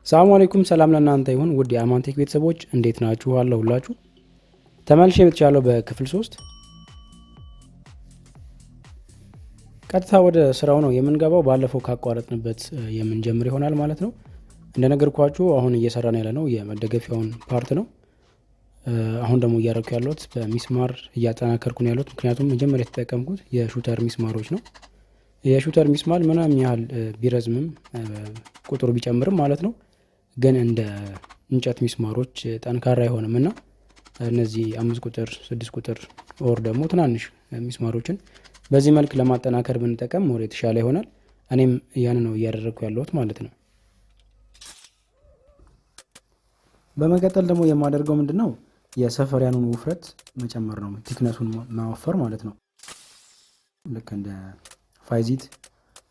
ሰላም አለይኩም ሰላም ለእናንተ ይሁን ውድ የአማንቴክ ቤተሰቦች እንዴት ናችሁ? አለሁላችሁ ተመልሼ መጥቻለሁ በክፍል 3 ቀጥታ ወደ ስራው ነው የምንገባው። ባለፈው ካቋረጥንበት የምንጀምር ይሆናል ማለት ነው። እንደነገርኳችሁ አሁን እየሰራን ያለ ነው የመደገፊያውን ፓርት ነው። አሁን ደግሞ እያደረኩ ያለሁት በሚስማር እያጠናከርኩ ነው ያለሁት። ምክንያቱም መጀመሪያ የተጠቀምኩት የሹተር ሚስማሮች ነው። የሹተር ሚስማር ምንም ያህል ቢረዝምም ቁጥሩ ቢጨምርም ማለት ነው ግን እንደ እንጨት ሚስማሮች ጠንካራ አይሆንም እና እነዚህ 5 ቁጥር 6 ቁጥር ኦር ደግሞ ትናንሽ ሚስማሮችን በዚህ መልክ ለማጠናከር ብንጠቀም ሞር የተሻለ ይሆናል። እኔም ያን ነው እያደረኩ ያለሁት ማለት ነው። በመቀጠል ደግሞ የማደርገው ምንድነው የሰፈሪያኑን ውፍረት መጨመር ነው፣ ቲክነሱን ማወፈር ማለት ነው። ልክ እንደ ፋይዚት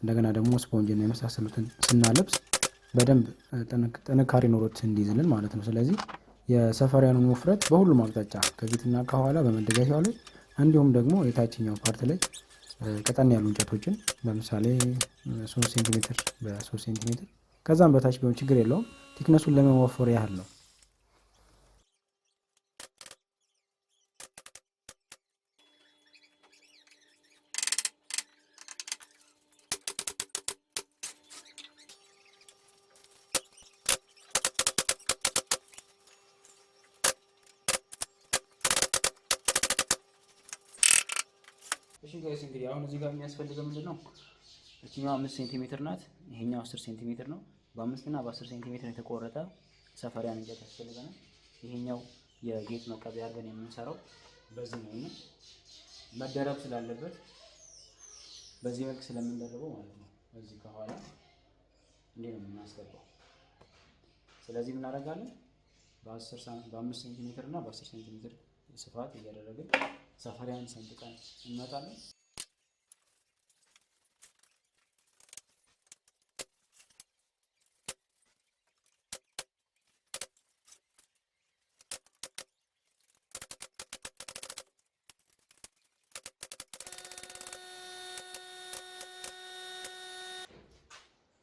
እንደገና ደግሞ ስፖንጅና የመሳሰሉትን ስናለብስ በደንብ ጥንካሬ ኖሮት እንዲይዝልን ማለት ነው። ስለዚህ የሰፈሪያኑን ውፍረት በሁሉም አቅጣጫ ከፊትና ከኋላ በመደገፊያው ላይ እንዲሁም ደግሞ የታችኛው ፓርት ላይ ቀጠን ያሉ እንጨቶችን ለምሳሌ 3 ሴንቲሜትር በ3 ሴንቲሜትር ከዛም በታች ቢሆን ችግር የለውም፣ ቲክነሱን ለመወፈር ያህል ነው። እሺ ጋይስ እንግዲህ አሁን እዚህ ጋር የሚያስፈልገው ምንድነው እቺኛው 5 ሴንቲሜትር ናት፣ ይሄኛው 10 ሴንቲሜትር ነው። በ5 እና በ10 ሴንቲሜትር የተቆረጠ ሰፈሪያን እንጨት ያስፈልገናል። ይሄኛው የጌጥ መቀበያ አድርገን የምንሰራው በዚህ ነው። መደረብ ስላለበት በዚህ መልክ ስለምንደርበው ማለት ነው። እዚህ ከኋላ እንዴ ነው የምናስገባው። ስለዚህ ምን እናደርጋለን በ5 ሴንቲሜትር እና በ10 ሴንቲሜትር ስፋት እያደረግን ሰፈሪያን ሰንጥቀን እንመጣለን።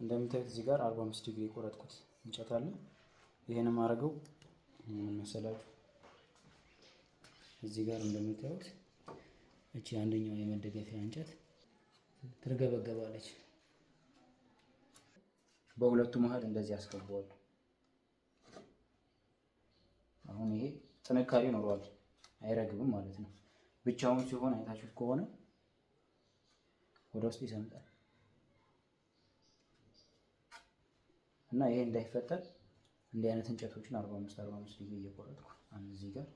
እንደምታዩት እዚህ ጋር 45 ዲግሪ የቆረጥኩት እንጨት አለ። ይሄንም አደረገው ምን መሰላችሁ? እዚህ ጋር እንደምታዩት እቺ አንደኛው የመደገፊያ እንጨት ትርገበገባለች። በሁለቱ መሃል እንደዚህ አስገባዋል። አሁን ይሄ ጥንካሬ ኖሯል፣ አይረግብም ማለት ነው። ብቻውን ሲሆን አይታችሁት ከሆነ ወደ ውስጥ ይሰምጣል እና ይሄ እንዳይፈጠር እንዲህ አይነት እንጨቶችን 45 ዲግሪ እየቆረጥኩ አንድ እዚህ ጋር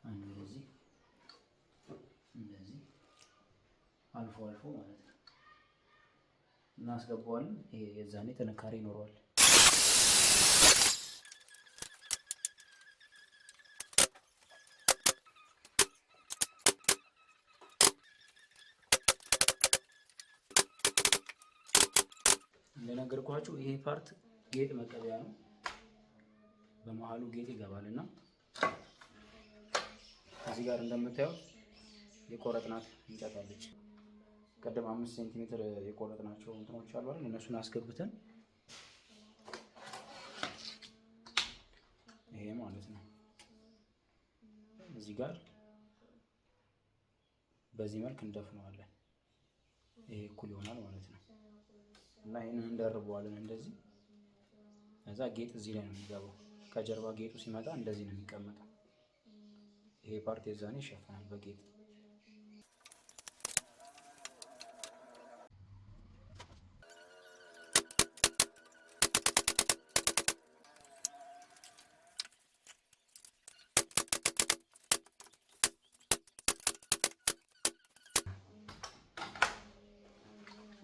አንድ እንደዚህ አልፎ አልፎ ማለት ነው እናስገባዋለን። ይሄ የዛኔ ጥንካሬ ይኖረዋል። እንደነገርኳችሁ ይሄ ፓርት ጌጥ መቀበያ ነው። በመሃሉ ጌጥ ይገባልና እዚህ ጋር እንደምታዩት የቆረጥናት እንጨት አለች። ቀደም 5 ሴንቲሜትር የቆረጥናቸው እንትኖች አሉ አይደል? እነሱን አስገብተን ይሄ ማለት ነው እዚህ ጋር በዚህ መልክ እንደፍነዋለን። ይሄ እኩል ይሆናል ማለት ነው እና ይሄንን እንደርበዋለን እንደዚህ። ከዛ ጌጥ እዚህ ላይ ነው የሚገባው። ከጀርባ ጌጡ ሲመጣ እንደዚህ ነው የሚቀመጠው። ይሄ ፓርት የዛኔ ይሸፈናል በጌጥ።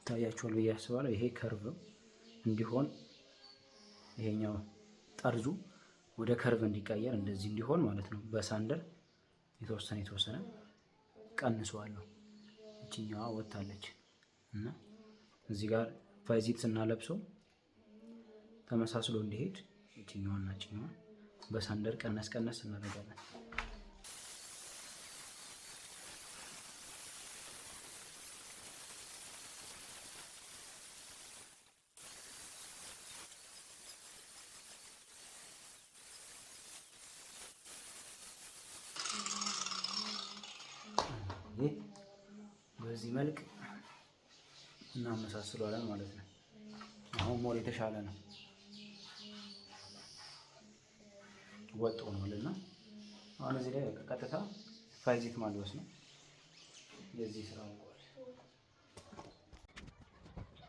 ታያችኋል ብዬ አስባለሁ። ይሄ ከርቭ እንዲሆን ይሄኛው ጠርዙ ወደ ከርቭ እንዲቀየር እንደዚህ እንዲሆን ማለት ነው በሳንደር የተወሰነ ቀንሰዋለሁ። እቺኛዋ ወጣለች እና እዚህ ጋር ፋይዚት ስናለብሰው ተመሳስሎ እንዲሄድ እቺኛዋና እቺኛዋ በሳንደር ቀነስ እናደርጋለን። በዚህ መልክ እናመሳስለዋለን ማለት ነው። አሁን ሞር የተሻለ ነው፣ ወጥ ሆኗልና አሁን እዚህ ላይ ቀጥታ ፋይዚት ማልበስ ነው የዚህ ስራ ነው።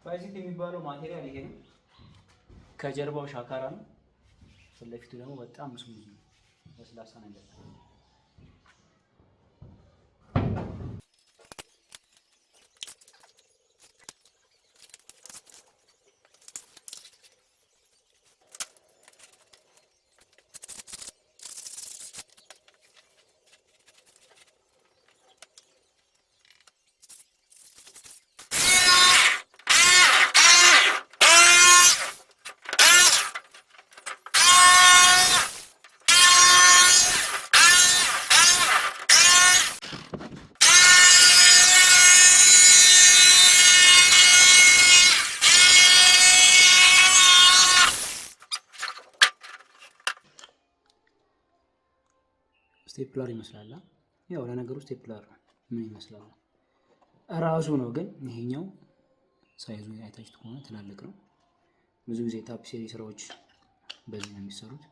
ፋይዚት የሚባለው ማቴሪያል ይሄ ነው። ከጀርባው ሻካራ ነው፣ ፊት ለፊቱ ደግሞ በጣም ስሙዝ ነው፣ ለስላሳ ነገር ነው። ስቴፕለር ይመስላል። ያው ለነገሩ ስቴፕለር ምን ይመስላል እራሱ ነው፣ ግን ይሄኛው ሳይዙ አይታችሁት ከሆነ ትላልቅ ነው። ብዙ ጊዜ ታፒሴሪ ስራዎች በዚህ ነው የሚሰሩት።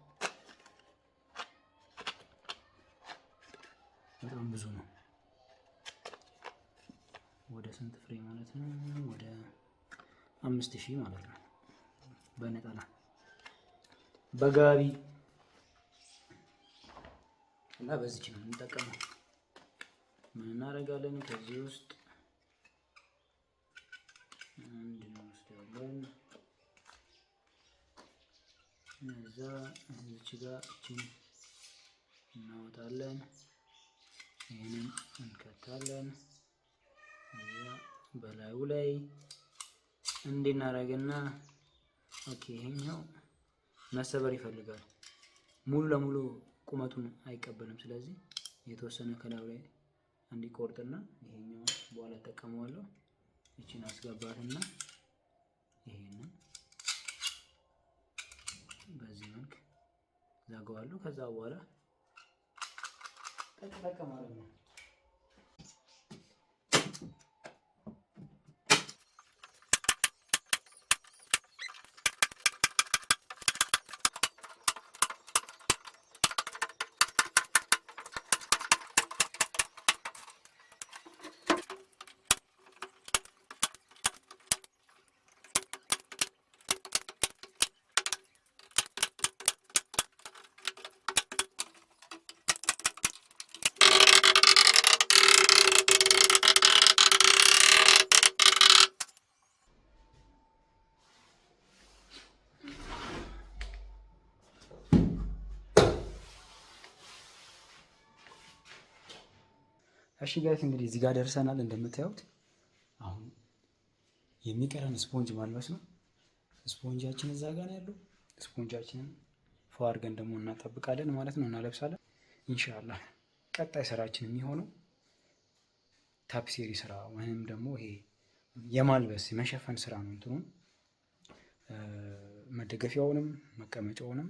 በጣም ብዙ ነው። ወደ ስንት ፍሬ ማለት ነው? ወደ 5000 ማለት ነው። በነጠላ በጋቢ እና በዚች ነው የምንጠቀመው። ምን እናደርጋለን? ከዚህ ውስጥ አንድ እንወስዳለን። እዛ እዚች ጋር እቺን እናወጣለን። ይሄንን እንከታለን። እዛ በላዩ ላይ እንድናደርግና ኦኬ፣ ይሄኛው መሰበር ይፈልጋል። ሙሉ ለሙሉ ቁመቱን አይቀበልም። ስለዚህ የተወሰነ ከላዩ ላይ እንዲቆርጥና ይሄኛው በኋላ ተጠቀመዋለሁ። እቺን አስገባትና ይሄንን በዚህ መልክ ዛጋዋለሁ። ከዛ በኋላ ተጠቀማለሁ ነው። እሺ ጋይስ እንግዲህ እዚህ ጋር ደርሰናል። እንደምታዩት አሁን የሚቀረን ስፖንጅ ማልበስ ነው። ስፖንጃችን እዛ ጋር ነው ያለው። ስፖንጃችንን ፎ አድርገን ደግሞ እናጠብቃለን ማለት ነው፣ እናለብሳለን ኢንሻአላህ። ቀጣይ ስራችን የሚሆነው ታፒሴሪ ስራ ወይንም ደግሞ ይሄ የማልበስ የመሸፈን ስራ ነው። እንትኑን መደገፊያውንም መቀመጫውንም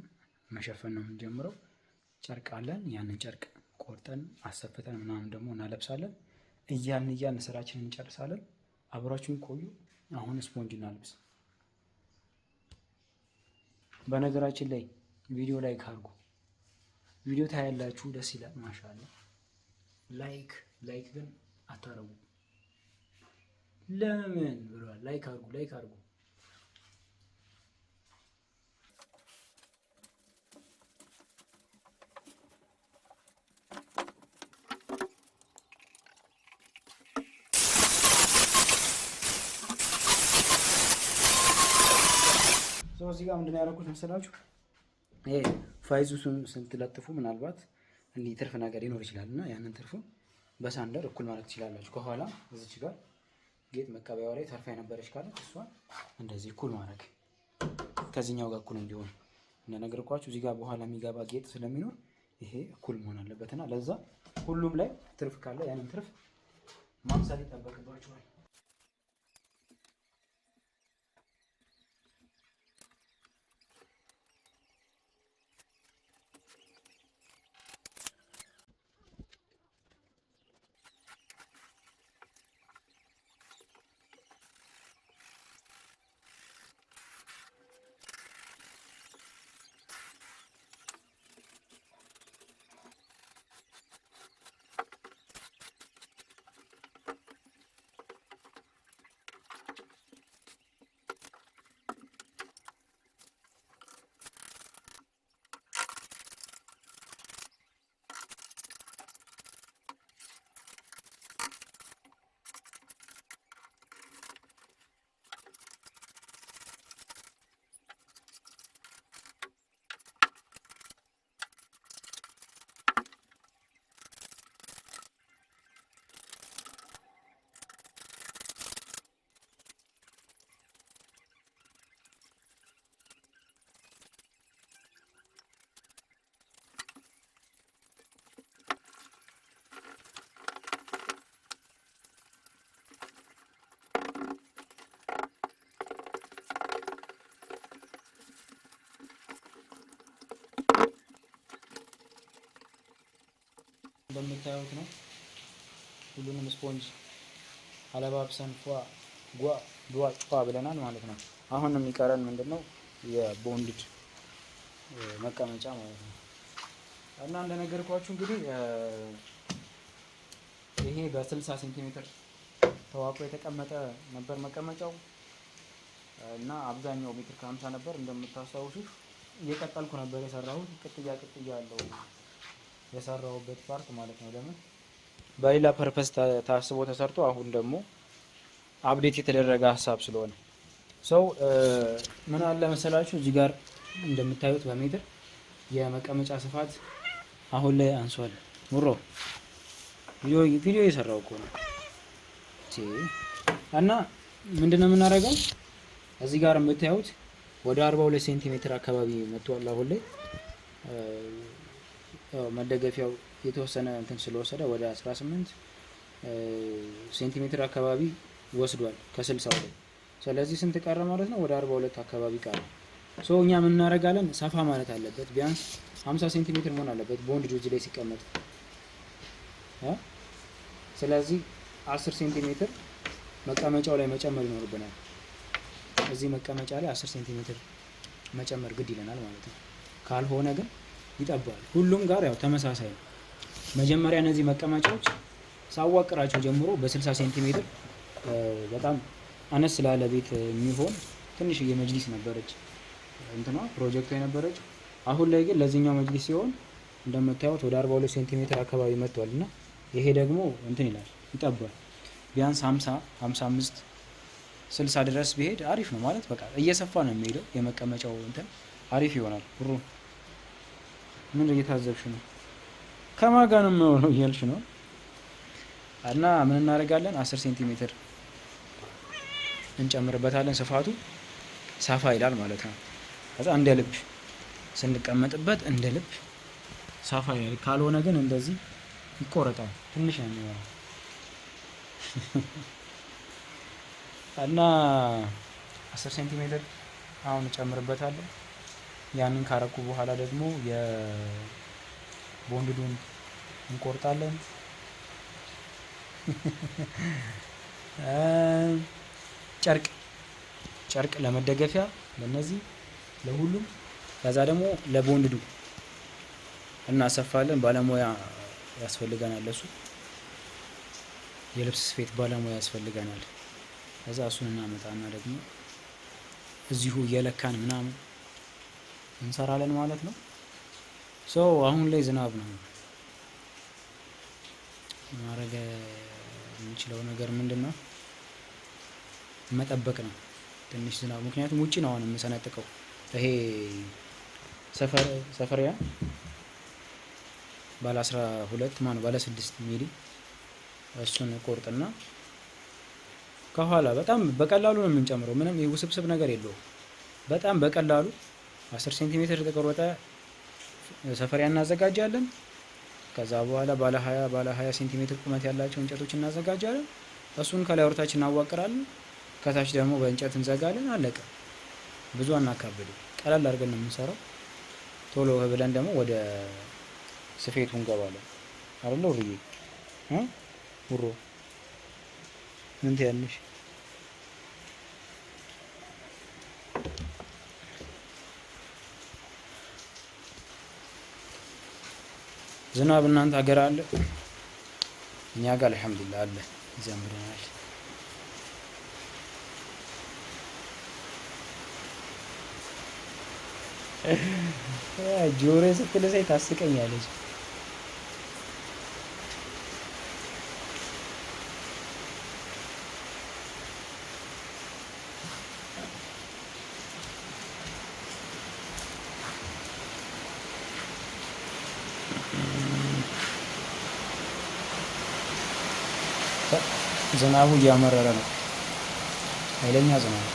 መሸፈን ነው የምንጀምረው። ጨርቅ አለን። ያንን ጨርቅ ቆርጠን አሰፍተን ምናምን ደግሞ እናለብሳለን። እያልን ስራችንን እንጨርሳለን። አብራችሁን ቆዩ። አሁን ስፖንጅ እናልብስ። በነገራችን ላይ ቪዲዮ ላይክ አድርጉ። ቪዲዮ ታያላችሁ፣ ደስ ይላል። ማሻአላ ላይክ ግን አታረጉ። ለምን ብሏል? ላይክ አድርጉ። እዚህ ጋር ምንድን ነው ያደረኩት መሰላችሁ? ይሄ ፋይዙን ስትለጥፉ ምናልባት እንዲህ ትርፍ ነገር ሊኖር ይችላል እና ያንን ትርፉን በሳንደር እኩል ማለት ትችላላችሁ። ከኋላ እዚች ጋር ጌጥ መቀበያው ላይ ተርፋ የነበረች ካለች እሷን እንደዚህ እኩል ማድረግ ከዚህኛው ጋር እኩል እንዲሆን እንደነገርኳችሁ። እዚህ ጋር በኋላ የሚገባ ጌጥ ስለሚኖር ይሄ እኩል መሆን አለበትና ለዛ ሁሉም ላይ ትርፍ ካለ ያንን ትርፍ ማምሳል ይጠበቅባችኋል። እንደምታዩት ነው። ሁሉንም ስፖንጅ አለባብሰን ፏ ብለናል ማለት ነው። አሁን የሚቀረን ምንድነው? የቦንድድ መቀመጫ ማለት ነው። እና እንደነገርኳችሁ እንግዲህ ይሄ በ60 ሴንቲሜትር ተዋቅሮ የተቀመጠ ነበር መቀመጫው እና አብዛኛው ሜትር ከ50 ነበር። እንደምታስታውሱት እየቀጠልኩ ነበር የሰራሁት። ቅጥያ ያለው የሰራሁበት ፓርት ማለት ነው። ለምን በሌላ ፐርፐስ ታስቦ ተሰርቶ አሁን ደግሞ አፕዴት የተደረገ ሀሳብ ስለሆነ ሰው ምን አለ መሰላችሁ፣ እዚህ ጋር እንደምታዩት በሜትር የመቀመጫ ስፋት አሁን ላይ አንሷል። ሙሮ ቪዲዮ እየሰራው እኮ ነው። እና ምንድነው የምናደርገው እዚህ ጋር የምታዩት ወደ 42 ሴንቲሜትር አካባቢ መጥቷል። አሁን ላይ መደገፊያው የተወሰነ እንትን ስለወሰደ ወደ 18 ሴንቲሜትር አካባቢ ወስዷል ከ60 ላይ። ስለዚህ ስንት ቀረ ማለት ነው? ወደ 42 አካባቢ ቀረ። እኛ ምን እናደርጋለን? ሰፋ ማለት አለበት፣ ቢያንስ 50 ሴንቲሜትር መሆን አለበት ቦንድ ጆጅ ላይ ሲቀመጥ። ስለዚህ 10 ሴንቲሜትር መቀመጫው ላይ መጨመር ይኖርብናል። እዚህ መቀመጫ ላይ 10 ሴንቲሜትር መጨመር ግድ ይለናል ማለት ነው። ካልሆነ ግን ይጠባል። ሁሉም ጋር ያው ተመሳሳይ ነው። መጀመሪያ እነዚህ መቀመጫዎች ሳዋቅራቸው ጀምሮ በ60 ሴንቲሜትር በጣም አነስ ላለ ቤት የሚሆን ትንሽዬ መጅሊስ ነበረች እንትኗ ፕሮጀክቷ የነበረች። አሁን ላይ ግን ለዚህኛው መጅሊስ ሲሆን እንደምታዩት ወደ 42 ሴንቲሜትር አካባቢ መጥቷል እና ይሄ ደግሞ እንትን ይላል፣ ይጠባል። ቢያንስ 50 55 60 ድረስ ቢሄድ አሪፍ ነው ማለት በቃ እየሰፋ ነው የሚሄደው። የመቀመጫው እንትን አሪፍ ይሆናል። ብሩ ምን እየታዘብሽ ነው? ከማን ጋር ነው የምሆነው እያልሽ ነው? እና ምን እናደርጋለን? 10 ሴንቲሜትር እንጨምርበታለን። ስፋቱ ሰፋ ይላል ማለት ነው። ከዛ እንደ ልብ ስንቀመጥበት እንደ ልብ ሰፋ ይላል። ካልሆነ ግን እንደዚህ ይቆረጣል። ትንሽ ነው የሚሆነው እና 10 ሴንቲሜትር አሁን እጨምርበታለሁ። ያንን ካረኩ በኋላ ደግሞ የቦንድዱን እንቆርጣለን። ጨርቅ ለመደገፊያ ለነዚህ ለሁሉም። ከዛ ደግሞ ለቦንድዱ እናሰፋለን። ባለሙያ ያስፈልገናል። ለሱ የልብስ ስፌት ባለሙያ ያስፈልገናል። ከዛ እሱን እናመጣና ደግሞ እዚሁ እየለካን ምናምን እንሰራለን ማለት ነው። አሁን ላይ ዝናብ ነው። ማድረግ የምንችለው ነገር ምንድነው? መጠበቅ ነው ትንሽ ዝናብ። ምክንያቱም ውጪ ነው አሁን የምሰነጥቀው። ይሄ ሰፈሪያ ባለ 12 ባለ 6 ሚሊ እሱን ቆርጥና ከኋላ በጣም በቀላሉ ነው የምንጨምረው። ምንም ውስብስብ ነገር የለውም። በጣም በቀላሉ 10 ሴንቲሜትር የተቆረጠ ሰፈሪያ እናዘጋጃለን። ከዛ በኋላ ባለ 20 ሴንቲሜትር ቁመት ያላቸው እንጨቶች እናዘጋጃለን። እሱን ከላይ ወርታች እናዋቅራለን። ከታች ደግሞ በእንጨት እንዘጋለን። አለቀ። ብዙ አናካብድ። ቀላል አድርገን ነው የምንሰራው። ቶሎ ብለን ደግሞ ወደ ስፌቱ እንገባለን። አይደል ወርዬ? ውሮ ምን ትያለሽ? ዝናብ እናንተ ሀገር አለ? እኛ ጋር አልሐምዱሊላህ አለ፣ ይዘምረናል። ጆሮ ስትልሰኝ ታስቀኛለች። ዝናቡ እያመረረ ነው። ኃይለኛ ዝናብ።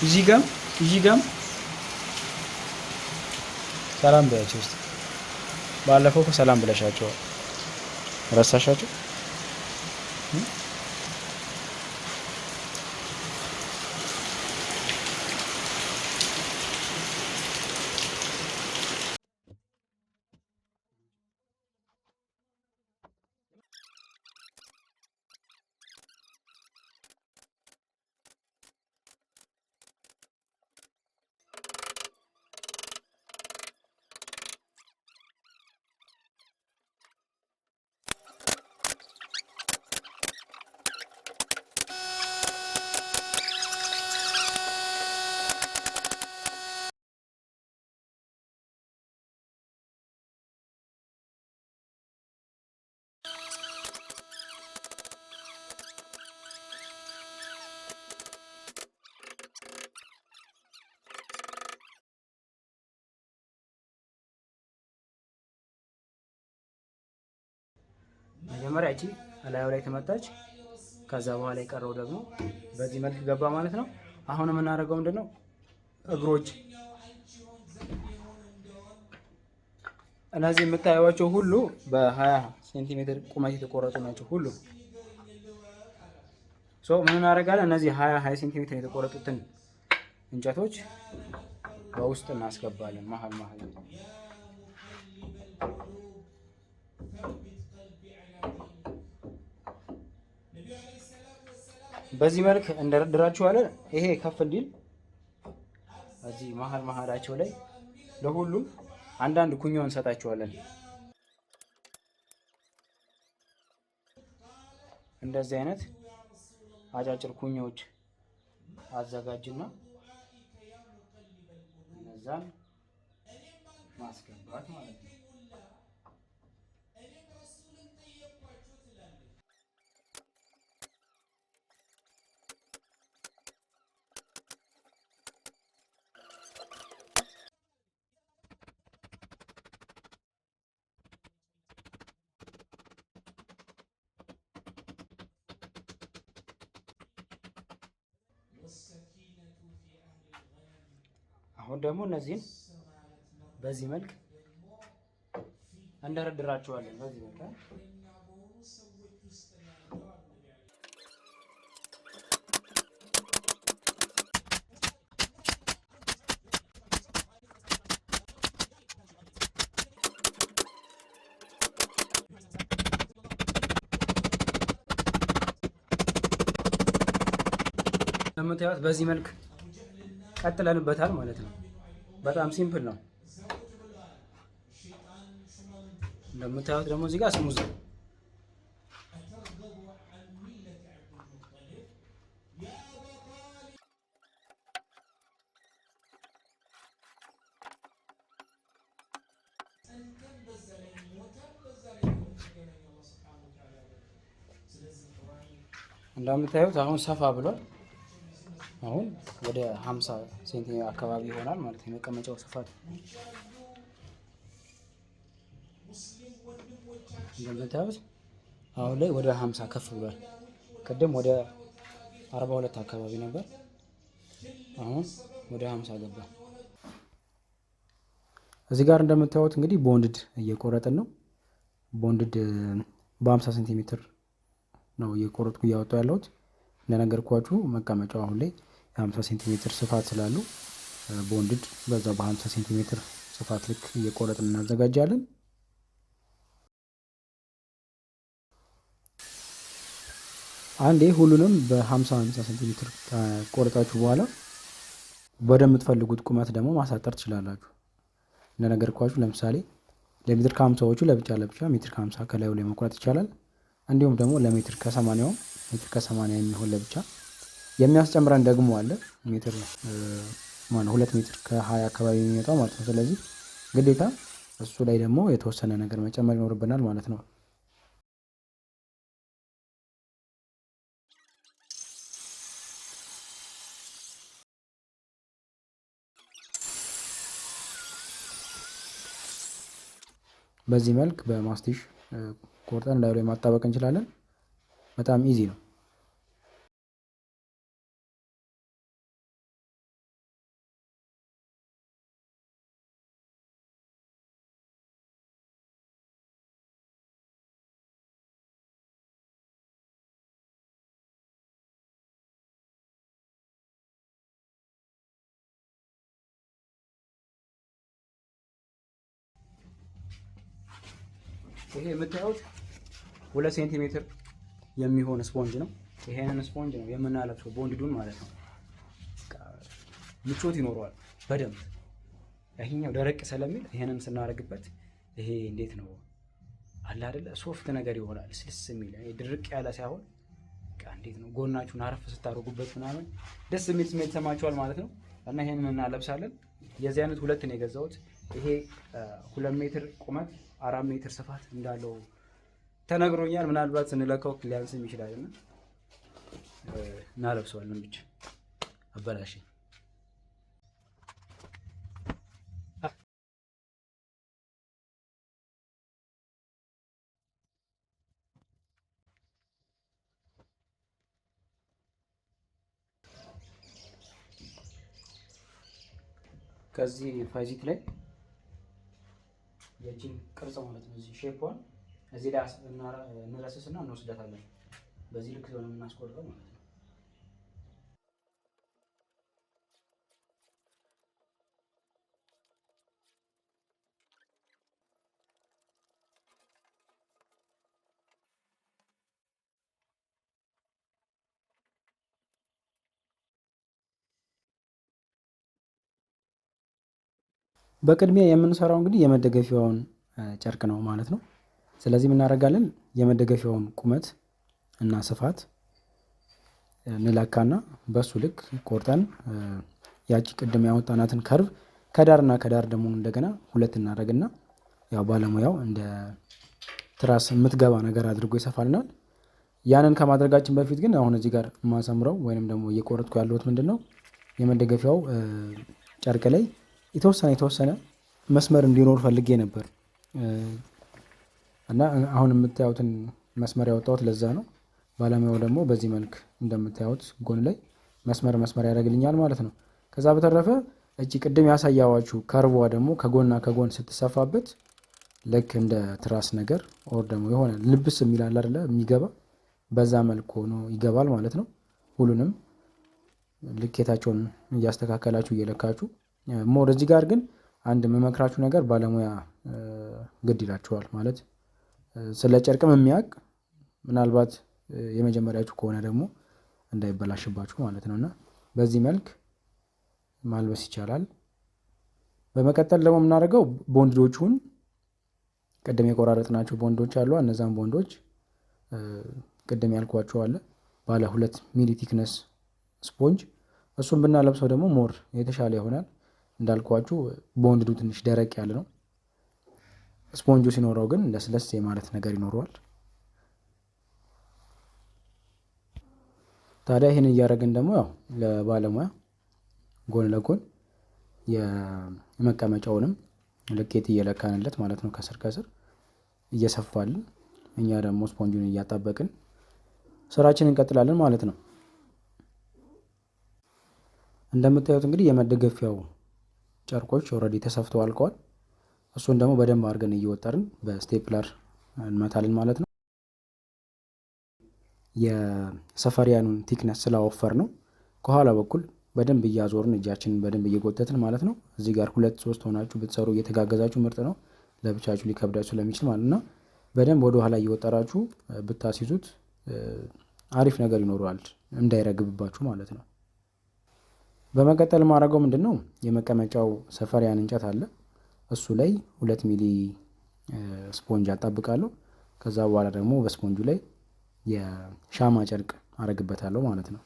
እዚህ ጋም ሰላም ብላችሁ ውስጥ ባለፈው ሰላም ብለሻቸው ረሳሻቸው። መጀመሪያ እቺ እላዩ ላይ ተመታች። ከዛ በኋላ የቀረው ደግሞ በዚህ መልክ ገባ ማለት ነው። አሁን የምናደርገው ምንድነው እግሮች እነዚህ የምታዩዋቸው ሁሉ በ20 ሴንቲሜትር ቁመት የተቆረጡ ናቸው ሁሉ። ምን እናደርጋለን? እነዚህ 20 ሴንቲሜትር የተቆረጡትን እንጨቶች በውስጥ እናስገባለን መሀል መሀል። በዚህ መልክ እንደረድራችኋለን። ይሄ ከፍ እንዲል እዚህ መሀል መሀላቸው ላይ ለሁሉም አንዳንድ ኩኞ እንሰጣቸዋለን። እንደዚህ አይነት አጫጭር ኩኞች አዘጋጅና እነዛን ማስገባት ማለት ነው። አሁን ደግሞ እነዚህን በዚህ መልክ እንደረድራቸዋለን። በዚህ መልክ እንደምታዩት በዚህ መልክ ቀጥለንበታል ማለት ነው። በጣም ሲምፕል ነው። እንደምታዩት ደግሞ እዚህ ጋር ስሙዝ ነው። እንደምታዩት አሁን ሰፋ ብሏል። አሁን ወደ 50 ሴንቲሜትር አካባቢ ይሆናል ማለት ነው የመቀመጫው ስፋት። እንደምታዩት አሁን ላይ ወደ 50 ከፍ ብሏል። ቅድም ወደ 42 አካባቢ ነበር። አሁን ወደ 50 ገባ። እዚህ ጋር እንደምታዩት እንግዲህ ቦንድድ እየቆረጥን ነው። ቦንድድ በ50 ሴንቲሜትር ነው እየቆረጥኩ እያወጣሁ ያለሁት። እንደነገርኳችሁ መቀመጫው አሁን ላይ የ50 ሴንቲሜትር ስፋት ስላሉ ቦንድድ በዛ በ50 ሴንቲሜትር ስፋት ልክ እየቆረጥን እናዘጋጃለን። አንዴ ሁሉንም በ50 ሴንቲሜትር ከቆረጣችሁ በኋላ ወደምትፈልጉት ቁመት ደግሞ ማሳጠር ትችላላችሁ። እንደነገርኳችሁ ለምሳሌ ለሜትር ከ50ዎቹ ለብቻ ለብቻ ሜትር ከ50 ከላዩ ላይ መቁረጥ ይቻላል። እንዲሁም ደግሞ ለሜትር ከ80 ሜትር ከ80 የሚሆን ለብቻ የሚያስጨምረን ደግሞ አለ ሜትር ማለት 2 ሜትር ከ20 አካባቢ የሚመጣው ማለት ነው። ስለዚህ ግዴታ እሱ ላይ ደግሞ የተወሰነ ነገር መጨመር ይኖርብናል ማለት ነው። በዚህ መልክ በማስቲሽ ቆርጠን እንዳይሉ ማጣበቅ እንችላለን። በጣም ኢዚ ነው። ይሄ የምታዩት 2 ሴንቲሜትር የሚሆን ስፖንጅ ነው። ይሄንን ስፖንጅ ነው የምናለብሰው ቦንድዱን ማለት ነው። ምቾት ይኖረዋል በደንብ። ይሄኛው ደረቅ ስለሚል ይሄንን ስናደርግበት ይሄ እንዴት ነው አለ አይደለ ሶፍት ነገር ይሆናል። ስልስ የሚል ድርቅ ያለ ሳይሆን እንዴት ነው ጎናችሁን አረፍ ስታደርጉበት ምናምን ደስ የሚል ስሜት ይሰማችኋል ማለት ነው። እና ይሄንን እናለብሳለን። የዚህ አይነት ሁለት ነው የገዛሁት። ይሄ 2 ሜትር ቁመት 4 ሜትር ስፋት እንዳለው ተነግሮኛል። ምናልባት ስንለካው ሊያንስም ይችላል እና እናለብሰዋለን። ብቻ አበላሽ ከዚህ ፋይዚት ላይ የእጅን ቅርጽ ማለት ነው እዚህ ሼፕዋን እዚህ ላይ እንረስስና እንወስዳታለን። በዚህ ልክ ነው የምናስቆርጠው ማለት ነው። በቅድሚያ የምንሰራው እንግዲህ የመደገፊያውን ጨርቅ ነው ማለት ነው። ስለዚህ እናደርጋለን የመደገፊያውን ቁመት እና ስፋት እንለካና በሱ ልክ ቆርጠን ያቺ ቅድም ያወጣናትን ከርቭ ከዳርና ከዳር ደግሞ እንደገና ሁለት እናደርግና ያው ባለሙያው እንደ ትራስ የምትገባ ነገር አድርጎ ይሰፋልናል። ያንን ከማድረጋችን በፊት ግን አሁን እዚህ ጋር የማሰምረው ወይንም ደግሞ እየቆረጥኩ ያለሁት ምንድን ነው የመደገፊያው ጨርቅ ላይ የተወሰነ መስመር እንዲኖር ፈልጌ ነበር እና አሁን የምታዩትን መስመር ያወጣሁት ለዛ ነው። ባለሙያው ደግሞ በዚህ መልክ እንደምታዩት ጎን ላይ መስመር ያደርግልኛል ማለት ነው። ከዛ በተረፈ እቺ ቅድም ያሳያዋችሁ ከርቧ ደግሞ ከጎንና ከጎን ስትሰፋበት ልክ እንደ ትራስ ነገር ኦር ደግሞ የሆነ ልብስ የሚላል አይደለ የሚገባ በዛ መልኩ ሆኖ ይገባል ማለት ነው። ሁሉንም ልኬታቸውን እያስተካከላችሁ እየለካችሁ ሞር እዚህ ጋር ግን አንድ የምመክራችሁ ነገር ባለሙያ ግድ ይላችኋል ማለት ስለ ጨርቅም የሚያውቅ ምናልባት የመጀመሪያችሁ ከሆነ ደግሞ እንዳይበላሽባችሁ ማለት ነው። እና በዚህ መልክ ማልበስ ይቻላል። በመቀጠል ደግሞ የምናደርገው ቦንዶቹን ቅድም የቆራረጥናቸው ቦንዶች አሉ። እነዛን ቦንዶች ቅድም ያልኳቸው አለ ባለ 2 ሚሊ ቲክነስ ስፖንጅ እሱን ብናለብሰው ደግሞ ሞር የተሻለ ይሆናል። እንዳልኳችሁ ቦንዱ ትንሽ ደረቅ ያለ ነው። ስፖንጁ ሲኖረው ግን ለስለስ የማለት ነገር ይኖረዋል። ታዲያ ይህን እያደረግን ደግሞ ያው ለባለሙያ ጎን ለጎን የመቀመጫውንም ልኬት እየለካንለት ማለት ነው ከስር እየሰፋልን እኛ ደግሞ ስፖንጁን እያጣበቅን ስራችንን እንቀጥላለን ማለት ነው። እንደምታዩት እንግዲህ የመደገፊያው ጨርቆች ኦልሬዲ ተሰፍተው አልቀዋል። እሱን ደግሞ በደንብ አድርገን እየወጠርን በስቴፕለር እንመታለን ማለት ነው። የሰፈሪያኑን ቲክነስ ስላወፈር ነው ከኋላ በኩል በደንብ እያዞርን እጃችንን በደንብ እየጎተትን ማለት ነው። እዚህ ጋር 2-3 ሆናችሁ ብትሰሩ እየተጋገዛችሁ ምርጥ ነው። ለብቻችሁ ሊከብዳችሁ ስለሚችል ማለት ነው። በደንብ ወደ ኋላ እየወጠራችሁ ብታስይዙት አሪፍ ነገር ይኖረዋል እንዳይረግብባችሁ ማለት ነው። በመቀጠል ማድረገው ምንድን ነው የመቀመጫው ሰፈሪያን እንጨት አለ እሱ ላይ 2 ሚሊ ስፖንጅ አጣብቃለሁ። ከዛ በኋላ ደግሞ በስፖንጁ ላይ የሻማ ጨርቅ አረግበታለሁ ማለት ነው።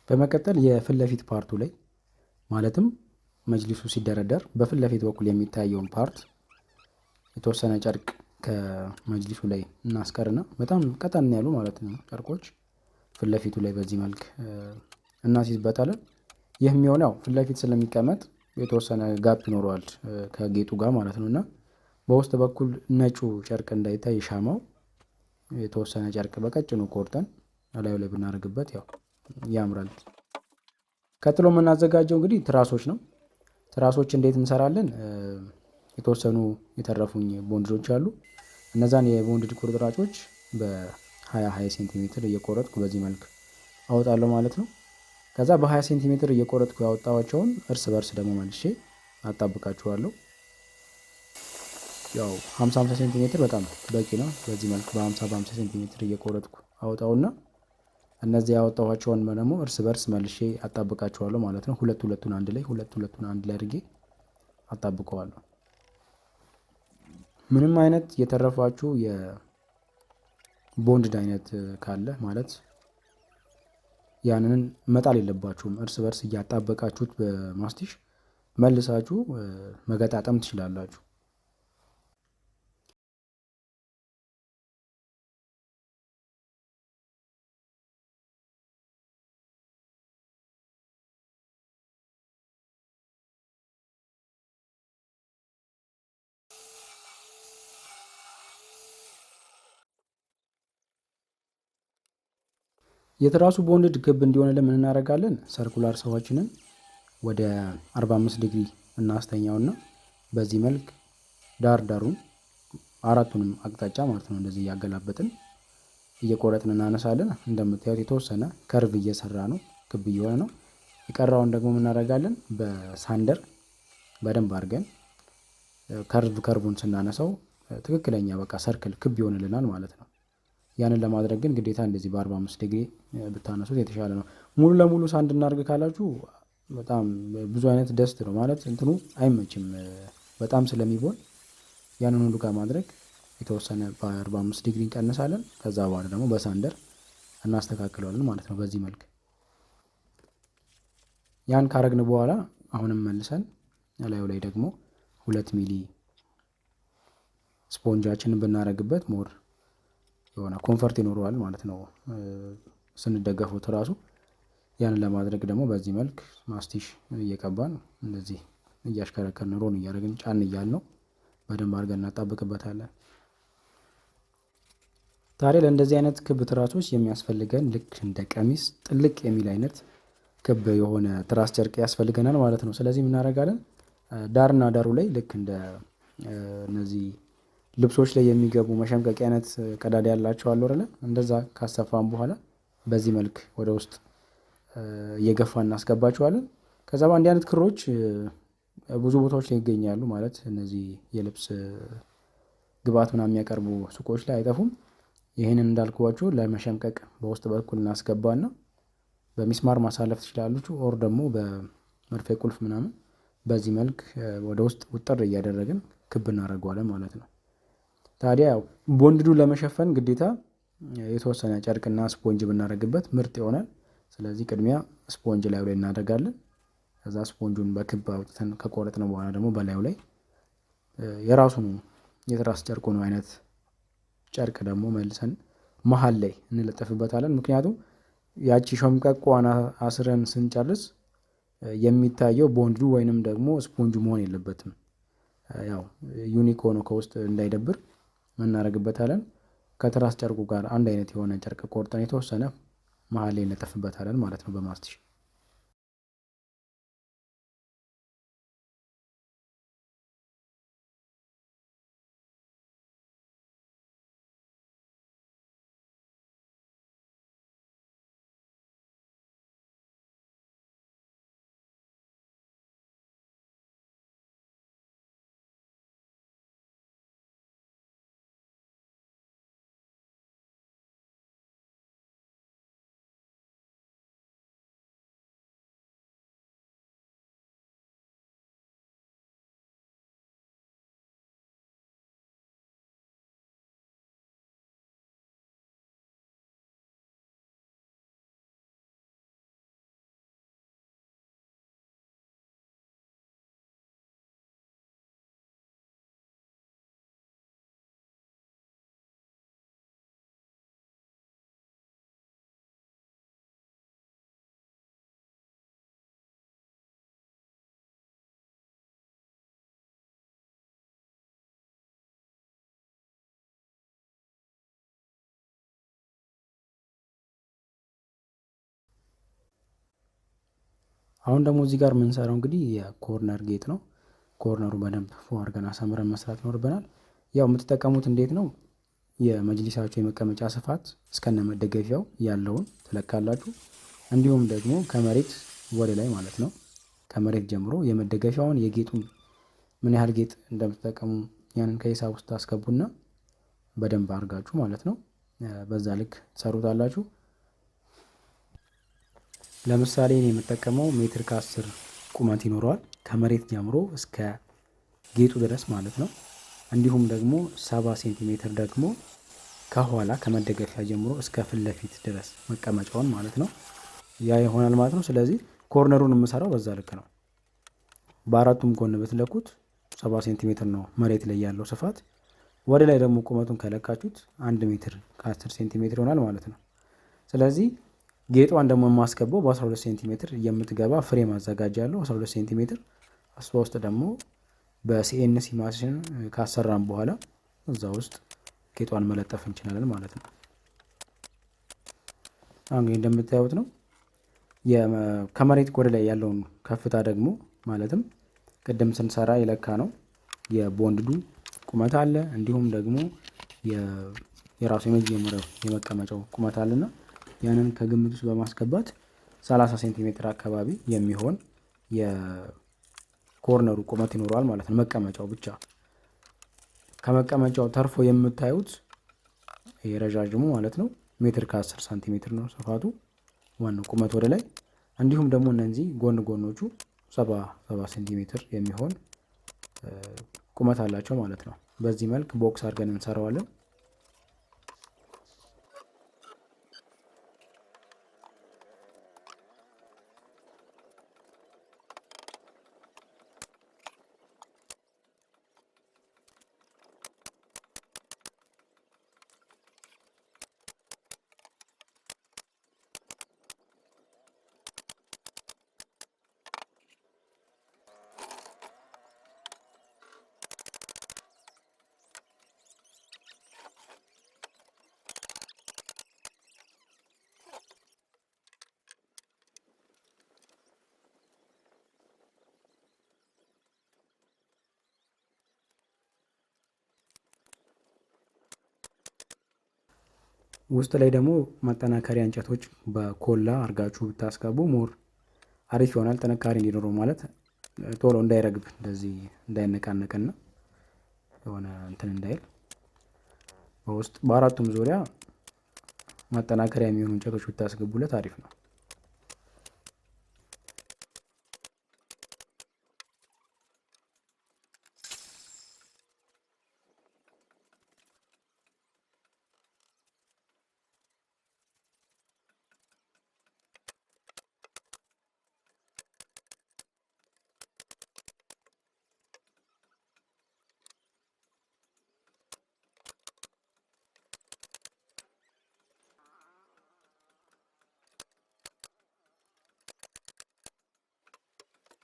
በመቀጠል የፊት ለፊት ፓርቱ ላይ ማለትም መጅሊሱ ሲደረደር በፊት ለፊት በኩል የሚታየውን ፓርት የተወሰነ ጨርቅ ከመጅሊሱ ላይ እናስቀርና በጣም ቀጠን ያሉ ማለት ነው ጨርቆች ፊት ለፊቱ ላይ በዚህ መልክ እናስይዝበታለን። ይህ የሚሆነው ፊት ለፊት ስለሚቀመጥ የተወሰነ ጋፕ ይኖረዋል ከጌጡ ጋር ማለት ነው። እና በውስጥ በኩል ነጩ ጨርቅ እንዳይታይ ሻማው የተወሰነ ጨርቅ በቀጭኑ ቆርጠን እላዩ ላይ ብናደርግበት ያው ያምራል። ቀጥሎ የምናዘጋጀው እንግዲህ ትራሶች ነው። ትራሶች እንዴት እንሰራለን? የተወሰኑ የተረፉኝ ቦንዶች አሉ። እነዛን የቦንድ ቁርጥራጮች በ20 ሴንቲሜትር እየቆረጥኩ በዚህ መልክ አወጣለሁ ማለት ነው። ከዛ በ20 ሴንቲሜትር እየቆረጥኩ ያወጣኋቸውን እርስ በርስ ደግሞ መልሼ አጣብቃችኋለሁ። ያው 50 ሴንቲሜትር በጣም በቂ ነው። በዚህ መልክ በ50 ሴንቲሜትር እየቆረጥኩ አወጣውና እነዚህ ያወጣኋቸውን ደግሞ እርስ በርስ መልሼ አጣብቃችኋለሁ ማለት ነው። ሁለቱን አንድ ላይ አድርጌ አጣብቀዋለሁ። ምንም አይነት የተረፋችሁ የቦንድድ አይነት ካለ ማለት ያንን መጣል የለባችሁም። እርስ በርስ እያጣበቃችሁት በማስቲሽ መልሳችሁ መገጣጠም ትችላላችሁ። የትራሱ ቦንድድ ክብ እንዲሆንልን ምን እናደርጋለን? ሰርኩላር ሰዋችንን ወደ 45 ዲግሪ እናስተኛውና በዚህ መልክ ዳር ዳሩን አራቱንም አቅጣጫ ማለት ነው እንደዚህ እያገላበጥን እየቆረጥን እናነሳለን። እንደምታዩት የተወሰነ ከርቭ እየሰራ ነው፣ ክብ እየሆነ ነው። የቀራውን ደግሞ ምን እናደርጋለን? በሳንደር በደንብ አድርገን ከርቡን ስናነሳው ትክክለኛ በቃ ሰርክል ክብ ይሆንልናል ማለት ነው። ያንን ለማድረግ ግን ግዴታ እንደዚህ በ45 ዲግሪ ብታነሱት የተሻለ ነው። ሙሉ ለሙሉ ሳንድ እናድርግ ካላችሁ በጣም ብዙ አይነት ደስት ነው ማለት እንትኑ አይመችም በጣም ስለሚቦን፣ ያንን ሁሉ ጋር ማድረግ የተወሰነ በ45 ዲግሪ እንቀንሳለን። ከዛ በኋላ ደግሞ በሳንደር እናስተካክለዋለን ማለት ነው። በዚህ መልክ ያን ካረግን በኋላ አሁንም መልሰን ላዩ ላይ ደግሞ 2 ሚሊ ስፖንጃችንን ብናረግበት ሞር የሆነ ኮንፈርት ይኖረዋል ማለት ነው ስንደገፉት ራሱ። ያንን ለማድረግ ደግሞ በዚህ መልክ ማስቲሽ እየቀባን እንደዚህ እያሽከረከርን ሮን እያደረግን ጫን እያልነው በደንብ አድርገን እናጣብቅበታለን። ታዲያ ለእንደዚህ አይነት ክብ ትራሶች የሚያስፈልገን ልክ እንደ ቀሚስ ጥልቅ የሚል አይነት ክብ የሆነ ትራስ ጨርቅ ያስፈልገናል ማለት ነው። ስለዚህ እናደርጋለን ዳርና ዳሩ ላይ ልክ እንደ እነዚህ ልብሶች ላይ የሚገቡ መሸምቀቂያ አይነት ቀዳዳ ያላቸው አሉ አይደለ? እንደዛ ካሰፋን በኋላ በዚህ መልክ ወደ ውስጥ እየገፋ እናስገባቸዋለን። ከዛ በአንድ አይነት ክሮች ብዙ ቦታዎች ላይ ይገኛሉ ማለት እነዚህ የልብስ ግብአት ምናምን የሚያቀርቡ ሱቆች ላይ አይጠፉም። ይህንን እንዳልኳችሁ ለመሸምቀቅ በውስጥ በኩል እናስገባና በሚስማር ማሳለፍ ትችላላችሁ። ኦር ደግሞ በመርፌ ቁልፍ ምናምን በዚህ መልክ ወደ ውስጥ ውጥር እያደረግን ክብ እናደርገዋለን ማለት ነው። ታዲያ ያው ቦንድዱ ለመሸፈን ግዴታ የተወሰነ ጨርቅና ስፖንጅ ብናደርግበት ምርጥ ይሆናል። ስለዚህ ቅድሚያ ስፖንጅ ላዩ ላይ እናደርጋለን። ከዛ ስፖንጁን በክብ አውጥተን ከቆረጥን በኋላ ደግሞ በላዩ ላይ የራሱን የትራስ ጨርቁን አይነት ጨርቅ ደግሞ መልሰን መሀል ላይ እንለጠፍበታለን። ምክንያቱም ያቺ ሾምቀቋን አስረን ስንጨርስ የሚታየው ቦንድዱ ወይንም ደግሞ ስፖንጁ መሆን የለበትም። ያው ዩኒክ ሆኖ ከውስጥ እንዳይደብር እናደርግበታለን። ከትራስ ጨርቁ ጋር አንድ አይነት የሆነ ጨርቅ ቆርጠን የተወሰነ መሀል ላይ እንለጥፍበታለን ማለት ነው በማስቲሽ። አሁን ደግሞ እዚህ ጋር የምንሰራው እንግዲህ የኮርነር ጌጥ ነው። ኮርነሩ በደንብ ፎ አድርገን አሳምረን መስራት ይኖርብናል። ያው የምትጠቀሙት እንዴት ነው? የመጅሊሳችሁ የመቀመጫ ስፋት እስከነ መደገፊያው ያለውን ትለካላችሁ። እንዲሁም ደግሞ ከመሬት ወደ ላይ ማለት ነው ከመሬት ጀምሮ የመደገፊያውን የጌጡን ምን ያህል ጌጥ እንደምትጠቀሙ ያንን ከሂሳብ ውስጥ ታስገቡና በደንብ አድርጋችሁ ማለት ነው በዛ ልክ ትሰሩታላችሁ። ለምሳሌ እኔ የምጠቀመው ሜትር ከ10 ቁመት ይኖረዋል ከመሬት ጀምሮ እስከ ጌጡ ድረስ ማለት ነው። እንዲሁም ደግሞ 70 ሴንቲሜትር ደግሞ ከኋላ ከመደገፊያ ጀምሮ እስከ ፊት ለፊት ድረስ መቀመጫውን ማለት ነው ያ ይሆናል ማለት ነው። ስለዚህ ኮርነሩን የምሰራው በዛ ልክ ነው። በአራቱም ጎን ብትለኩት 70 ሴንቲሜትር ነው መሬት ላይ ያለው ስፋት። ወደ ላይ ደግሞ ቁመቱን ከለካችሁት 1 ሜትር ከ10 ሴንቲሜትር ይሆናል ማለት ነው። ስለዚህ ጌጧን ደግሞ የማስገባው በ12 ሴንቲሜትር የምትገባ ፍሬም አዘጋጃለሁ። 12 ሴንቲሜትር እሷ ውስጥ ደግሞ በሲኤንሲ ማሽን ካሰራን በኋላ እዛ ውስጥ ጌጧን መለጠፍ እንችላለን ማለት ነው። አሁን እንደምታዩት ነው። ከመሬት ወደ ላይ ያለውን ከፍታ ደግሞ ማለትም ቅድም ስንሰራ የለካ ነው የቦንድዱ ቁመት አለ እንዲሁም ደግሞ የራሱ የመጀመሪያው የመቀመጫው ቁመት አለና ያንን ከግምት ውስጥ በማስገባት 30 ሴንቲሜትር አካባቢ የሚሆን የኮርነሩ ቁመት ይኖረዋል ማለት ነው። መቀመጫው ብቻ ከመቀመጫው ተርፎ የምታዩት የረዣዥሙ ማለት ነው ሜትር ከ10 ሳንቲሜትር ነው ስፋቱ ዋናው ቁመት ወደ ላይ። እንዲሁም ደግሞ እነዚህ ጎን ጎኖቹ 70 ሴንቲሜትር የሚሆን ቁመት አላቸው ማለት ነው። በዚህ መልክ ቦክስ አድርገን እንሰራዋለን። ውስጥ ላይ ደግሞ ማጠናከሪያ እንጨቶች በኮላ አርጋችሁ ብታስገቡ ሞር አሪፍ ይሆናል። ጥንካሬ እንዲኖረው ማለት ቶሎ እንዳይረግብ እንደዚህ እንዳይነቃነቅና የሆነ እንትን እንዳይል በውስጥ በአራቱም ዙሪያ ማጠናከሪያ የሚሆኑ እንጨቶች ብታስገቡለት አሪፍ ነው።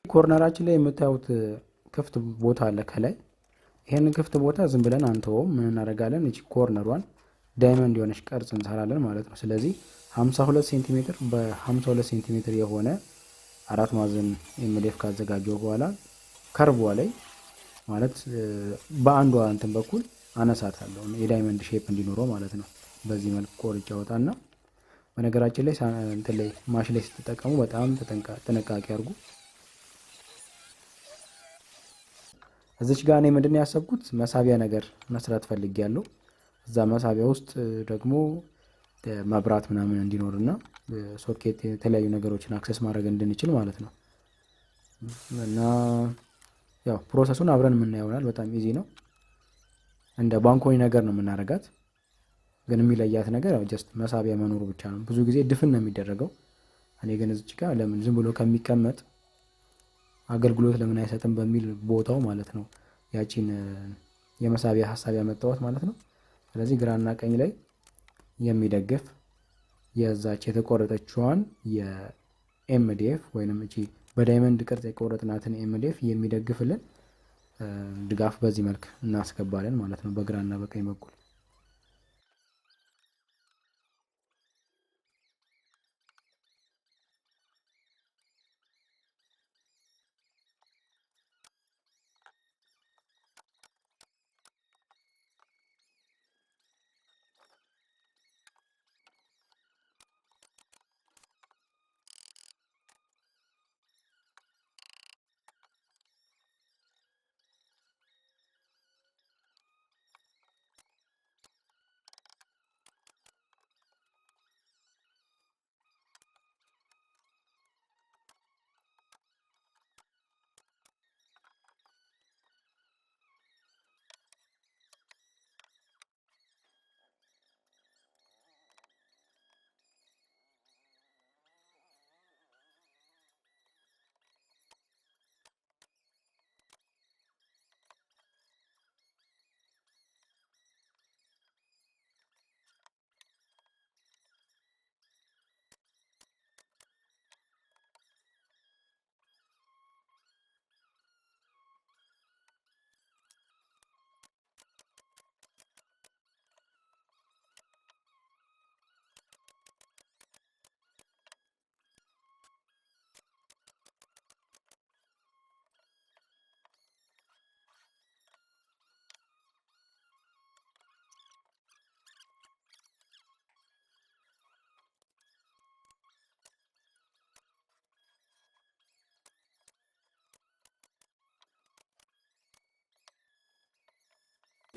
ኮርነራችን ላይ የምታዩት ክፍት ቦታ አለ ከላይ። ይሄንን ክፍት ቦታ ዝም ብለን አንተውም። ምን እናደርጋለን? እቺ ኮርነሯን ዳይመንድ የሆነች ቅርጽ እንሰራለን ማለት ነው። ስለዚህ 52 ሴንቲሜትር በ52 ሴንቲሜትር የሆነ አራት ማዕዘን ኤምዲኤፍ ካዘጋጀው በኋላ ከርቧ ላይ ማለት በአንዷ እንትን በኩል አነሳታለሁ የዳይመንድ ሼፕ እንዲኖረው ማለት ነው። በዚህ መልኩ ቆርጬ አወጣና በነገራችን ላይ እንትን ላይ ማሽን ላይ ስትጠቀሙ በጣም ጥንቃቄ አድርጉ። እዚች ጋር እኔ ምንድን ነው ያሰብኩት መሳቢያ ነገር መስራት ፈልጌያለሁ። እዛ መሳቢያ ውስጥ ደግሞ መብራት ምናምን እንዲኖርና ሶኬት የተለያዩ ነገሮችን አክሰስ ማድረግ እንድንችል ማለት ነው። እና ያው ፕሮሰሱን አብረን የምናየው ይሆናል። በጣም ኢዚ ነው። እንደ ባንኮኒ ነገር ነው የምናደርጋት። ግን የሚለያት ነገር ያው ጀስት መሳቢያ መኖሩ ብቻ ነው። ብዙ ጊዜ ድፍን ነው የሚደረገው። እኔ ግን እዚች ጋር ለምን ዝም ብሎ ከሚቀመጥ አገልግሎት ለምን አይሰጥም በሚል ቦታው ማለት ነው ያቺን የመሳቢያ ሀሳብ ያመጣሁት ማለት ነው። ስለዚህ ግራና ቀኝ ላይ የሚደግፍ የዛች የተቆረጠችዋን የኤምዲኤፍ ወይንም እቺ በዳይመንድ ቅርጽ የቆረጥናትን ኤምዲኤፍ የሚደግፍልን ድጋፍ በዚህ መልክ እናስገባለን ማለት ነው በግራና በቀኝ በኩል።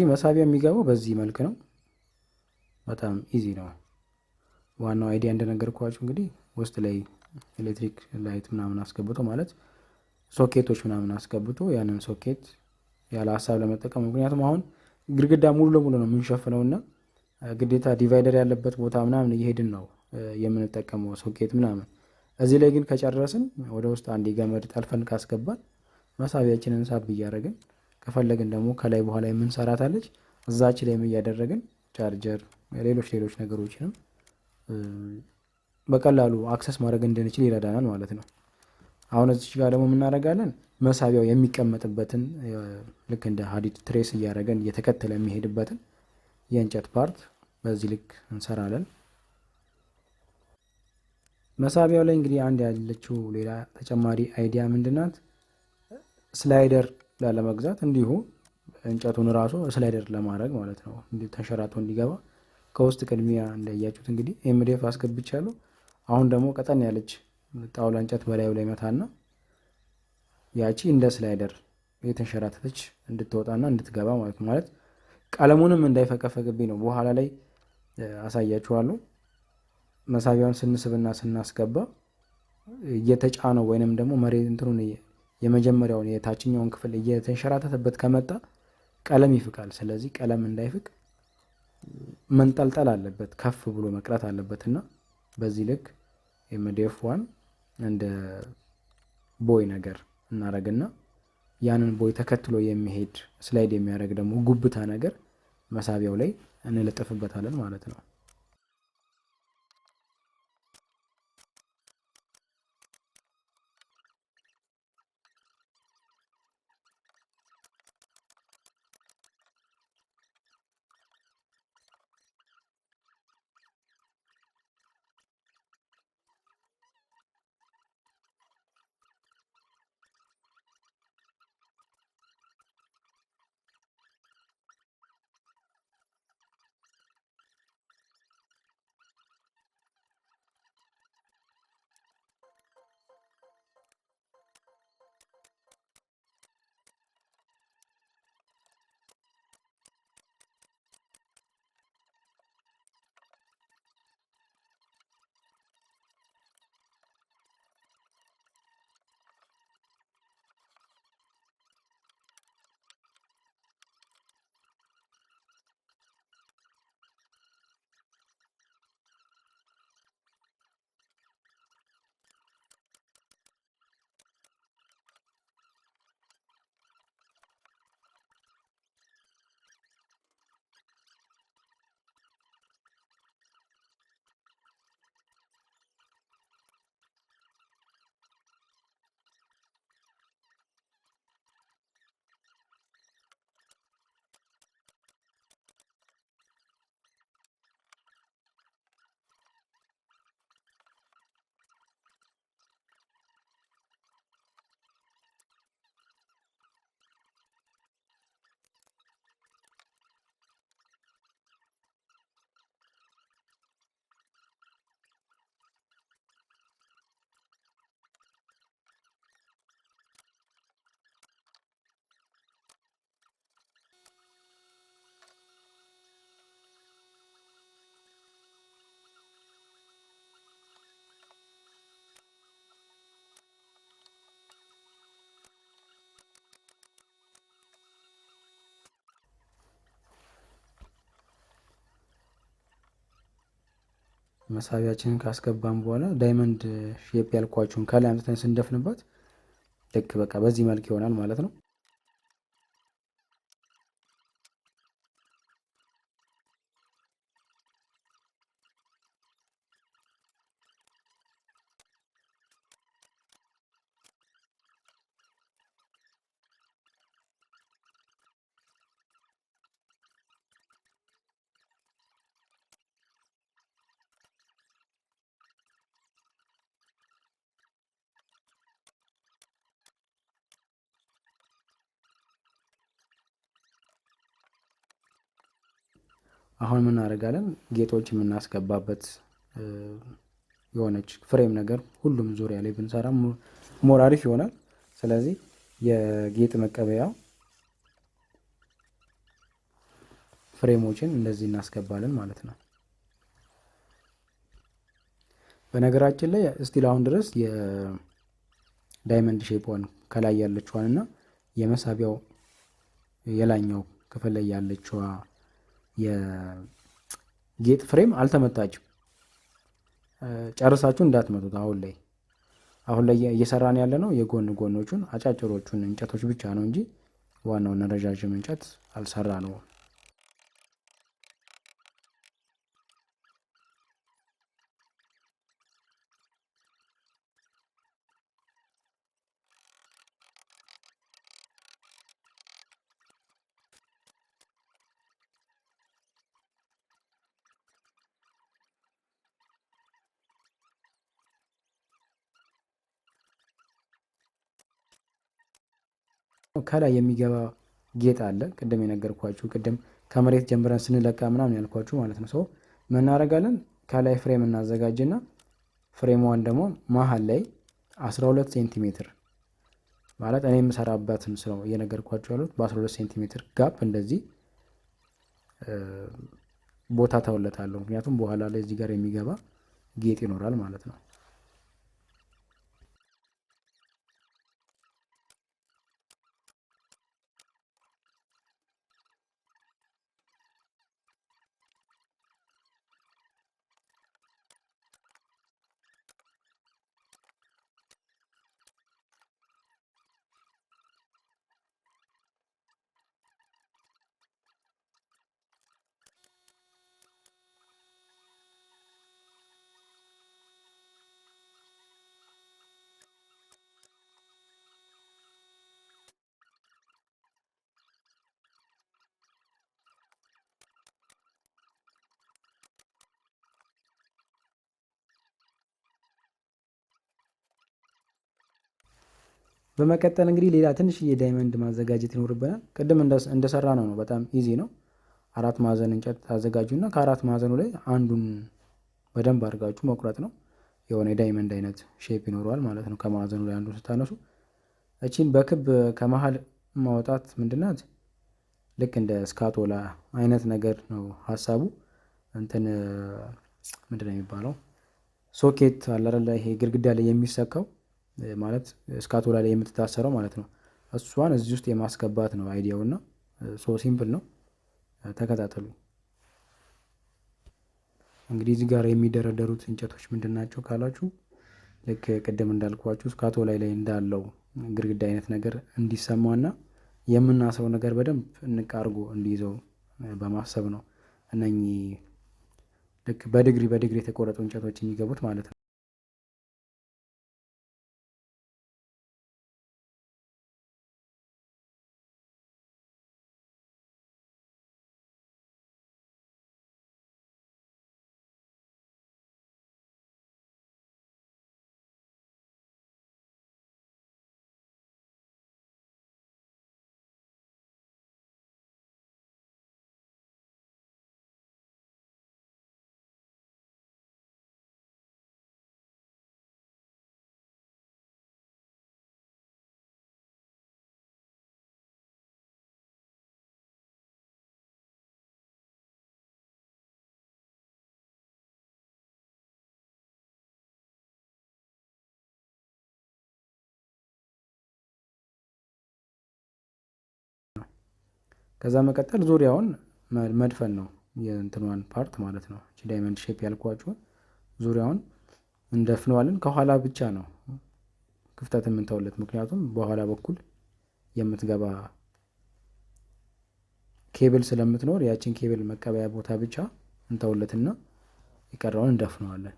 መሳቢያ የሚገባው በዚህ መልክ ነው። በጣም ኢዚ ነው። ዋናው አይዲያ እንደነገርኳችሁ እንግዲህ ውስጥ ላይ ኤሌክትሪክ ላይት ምናምን አስገብቶ ማለት ሶኬቶች ምናምን አስገብቶ ያንን ሶኬት ያለ ሀሳብ ለመጠቀም ምክንያቱም አሁን ግድግዳ ሙሉ ለሙሉ ነው የምንሸፍነው እና ግዴታ ዲቫይደር ያለበት ቦታ ምናምን እየሄድን ነው የምንጠቀመው ሶኬት ምናምን። እዚህ ላይ ግን ከጨረስን ወደ ውስጥ አንድ ገመድ ጠልፈን ካስገባን መሳቢያችንን ሳብ እያደረግን ከፈለግን ደግሞ ከላይ በኋላ የምንሰራታለች እዛች ላይ እያደረግን ቻርጀር፣ ሌሎች ነገሮችንም በቀላሉ አክሰስ ማድረግ እንድንችል ይረዳናል ማለት ነው። አሁን እዚች ጋር ደግሞ የምናደርጋለን መሳቢያው የሚቀመጥበትን ልክ እንደ ሀዲድ ትሬስ እያደረገን እየተከተለ የሚሄድበትን የእንጨት ፓርት በዚህ ልክ እንሰራለን። መሳቢያው ላይ እንግዲህ አንድ ያለችው ሌላ ተጨማሪ አይዲያ ምንድናት? ስላይደር ላለመግዛት እንዲሁ እንጨቱን ራሱ ስላይደር ለማድረግ ማለት ነው ተንሸራቶ እንዲገባ ከውስጥ ቅድሚያ እንዳያችሁት እንግዲህ ኤምዲኤፍ አስገብቻለሁ። አሁን ደግሞ ቀጠን ያለች ጣውላ እንጨት በላዩ ላይ መታና ያቺ እንደ ስላይደር የተንሸራተተች እንድትወጣና እንድትገባ ማለት ነው። ማለት ቀለሙንም እንዳይፈቀፈቅብኝ ነው። በኋላ ላይ አሳያችኋለሁ። መሳቢያውን ስንስብና ስናስገባ እየተጫነው ወይንም ደግሞ መሬት እንትኑን የመጀመሪያውን የታችኛውን ክፍል እየተንሸራተተበት ከመጣ ቀለም ይፍቃል። ስለዚህ ቀለም እንዳይፍቅ መንጠልጠል አለበት፣ ከፍ ብሎ መቅረት አለበት እና በዚህ ልክ ኤምዲኤፍ ዋን እንደ ቦይ ነገር እናረግና ያንን ቦይ ተከትሎ የሚሄድ ስላይድ የሚያደርግ ደግሞ ጉብታ ነገር መሳቢያው ላይ እንለጥፍበታለን ማለት ነው። መሳቢያችንን ካስገባን በኋላ ዳይመንድ ሼፕ ያልኳችሁን ከላይ አምጥተን ስንደፍንበት ልክ በቃ በዚህ መልክ ይሆናል ማለት ነው። አሁን ምን እናደርጋለን? ጌጦች የምናስገባበት የሆነች ፍሬም ነገር ሁሉም ዙሪያ ላይ ብንሰራ ሞር አሪፍ ይሆናል። ስለዚህ የጌጥ መቀበያ ፍሬሞችን እንደዚህ እናስገባለን ማለት ነው። በነገራችን ላይ እስቲል አሁን ድረስ የዳይመንድ ሼፕዋን ከላይ ያለችዋን እና የመሳቢያው የላኛው ክፍል ላይ ያለችዋ የጌጥ ፍሬም አልተመታችም። ጨርሳችሁ እንዳትመቱት። አሁን ላይ እየሰራን ያለ ነው የጎን ጎኖቹን አጫጭሮቹን እንጨቶች ብቻ ነው እንጂ ዋናውን ረዣዥም እንጨት አልሰራ ነው። ከላይ የሚገባ ጌጥ አለ። ቅድም የነገርኳችሁ ቅድም ከመሬት ጀምረን ስንለካ ምናምን ያልኳችሁ ማለት ነው። ሰው ምን እናደርጋለን? ከላይ ፍሬም እናዘጋጅና ፍሬሟን ደግሞ መሀል ላይ 12 ሴንቲሜትር ማለት እኔ የምሰራበትን ስለው እየነገርኳችሁ ያሉት በ12 ሴንቲሜትር ጋፕ እንደዚህ ቦታ ተውለታለሁ። ምክንያቱም በኋላ ላይ እዚህ ጋር የሚገባ ጌጥ ይኖራል ማለት ነው። በመቀጠል እንግዲህ ሌላ ትንሽዬ ዳይመንድ ማዘጋጀት ይኖርብናል። ቅድም እንደሰራ ነው በጣም ኢዚ ነው። 4 ማዕዘን እንጨት ታዘጋጁና ከ4 ማዕዘኑ ላይ አንዱን በደንብ አድርጋችሁ መቁረጥ ነው። የሆነ የዳይመንድ አይነት ሼፕ ይኖረዋል ማለት ነው። ከማዕዘኑ ላይ አንዱን ስታነሱ እቺን በክብ ከመሀል ማውጣት ምንድናት? ልክ እንደ ስካቶላ አይነት ነገር ነው ሀሳቡ። እንትን ምንድነው የሚባለው? ሶኬት አለ አይደለ? ይሄ ግድግዳ ላይ የሚሰካው ማለት ስካቶላ ላይ የምትታሰረው ማለት ነው። እሷን እዚህ ውስጥ የማስገባት ነው አይዲያው እና ሶ ሲምፕል ነው። ተከታተሉ። እንግዲህ እዚህ ጋር የሚደረደሩት እንጨቶች ምንድን ናቸው ካላችሁ ልክ ቅድም እንዳልኳችሁ ስካቶላ ላይ እንዳለው ግድግዳ አይነት ነገር እንዲሰማና የምናሰው ነገር በደንብ እንቅ አድርጎ እንዲይዘው በማሰብ ነው እነኚህ ልክ በዲግሪ የተቆረጡ እንጨቶች የሚገቡት ማለት ነው። ከዛ መቀጠል ዙሪያውን መድፈን ነው የእንትኗን ፓርት ማለት ነው። እቺ ዳይመንድ ሼፕ ያልኳችሁን ዙሪያውን እንደፍነዋለን። ከኋላ ብቻ ነው ክፍተት የምንተውለት፣ ምክንያቱም በኋላ በኩል የምትገባ ኬብል ስለምትኖር ያችን ኬብል መቀበያ ቦታ ብቻ እንተውለትና የቀረውን እንደፍነዋለን።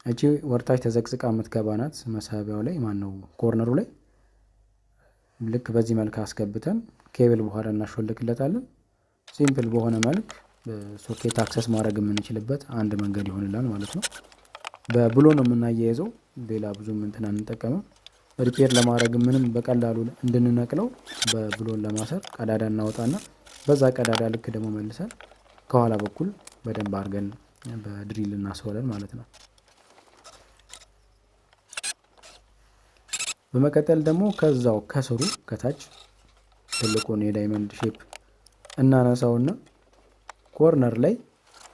እቺ ወርታች ተዘቅዝቃ የምትገባ ናት መሳቢያው ላይ ማነው ኮርነሩ ላይ። ልክ በዚህ መልክ አስገብተን ኬብል በኋላ እናሾልክለታለን። ሲምፕል በሆነ መልክ ሶኬት አክሰስ ማድረግ የምንችልበት አንድ መንገድ ይሆንላል ማለት ነው። በብሎን ነው የምናያይዘው፣ ሌላ ብዙም እንትን አንጠቀምም። ሪፔር ለማድረግ ምንም በቀላሉ እንድንነቅለው በብሎን ለማሰር ቀዳዳ እናወጣና በዛ ቀዳዳ ልክ ደግሞ መልሰን ከኋላ በኩል በደንብ አድርገን በድሪል እናስወለን ማለት ነው። በመቀጠል ደግሞ ከዛው ከስሩ ከታች ትልቁን የዳይመንድ ሼፕ እናነሳውና ኮርነር ላይ